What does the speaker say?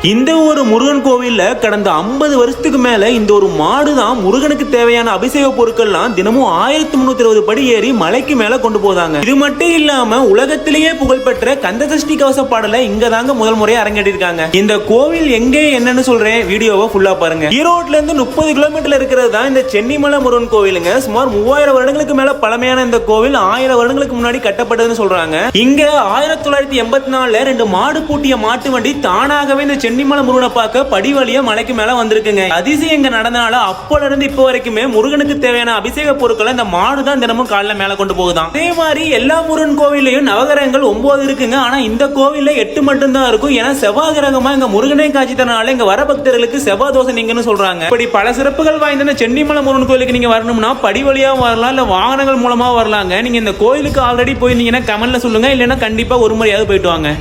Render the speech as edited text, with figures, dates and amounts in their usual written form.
இந்த ஒரு முருகன் கோவில்ல கடந்த 50 வருஷத்துக்கு மேல இந்த ஒரு மாடு தான் முருகனுக்கு தேவையான அபிஷேக பொருட்கள்லாம் தினமும் 1320 படி ஏறி மலைக்கு மேல கொண்டு போதாங்க. இது மட்டும் இல்லாம உலகத்திலேயே புகழ்பெற்ற கந்தசஷ்டி கவச பாடலை இங்க தாங்க முதல் முறையா அரங்கேற்றிருக்காங்க. இந்த கோவில் எங்கே என்னன்னு சொல்றேன், வீடியோவை ஃபுல்லா பாருங்க. ஈரோட்ல இருந்து 30 கிலோமீட்டர்ல இருக்கிறது தான் இந்த சென்னிமலை முருகன் கோவிலுங்க. சுமார் 3000 வருடங்களுக்கு மேல பழமையான இந்த கோவில் 1000 வருடங்களுக்கு முன்னாடி கட்டப்பட்டதுன்னு சொல்றாங்க. இங்க 1984 2 மாடு பூட்டிய மாட்டு வண்டி தானாகவே இந்த சென்னிமலை முருகனை பார்க்க படி வழியா மலைக்கு மேல வந்திருக்குங்க. அதிசயம் இங்க நடந்தனால அப்பல இருந்து இப்ப வரைக்குமே முருகனுக்கு தேவையான அபிஷேக பொருட்களை இந்த மாடு தான் தினமும் காலைல மேல கொண்டு போகுதான். அதே மாதிரி எல்லா முருகன் கோவிலையும் நவகிரகங்கள் 9 இருக்குங்க. ஆனா இந்த கோவில்ல 8 மட்டும் தான் இருக்கும். ஏன்னா செவ்வாய் கிரகமா இங்க முருகனை காட்சி தரனால இங்க வர பக்தர்களுக்கு செவ்வாய் தோசை நீங்கன்னு சொல்றாங்க. இப்படி பல சிறப்புகள் வாய்ந்த சென்னிமலை முருகன் கோயிலுக்கு நீங்க வரணும்னா படி வழியா வரலாம், இல்ல வாகனங்கள் மூலமா வரலாங்க. நீங்க இந்த கோயிலுக்கு ஆல்ரெடி போயிருந்தீங்கன்னா கமெண்ட்ல சொல்லுங்க, இல்லைன்னா கண்டிப்பா ஒரு முறையாவது போயிட்டு வாங்க.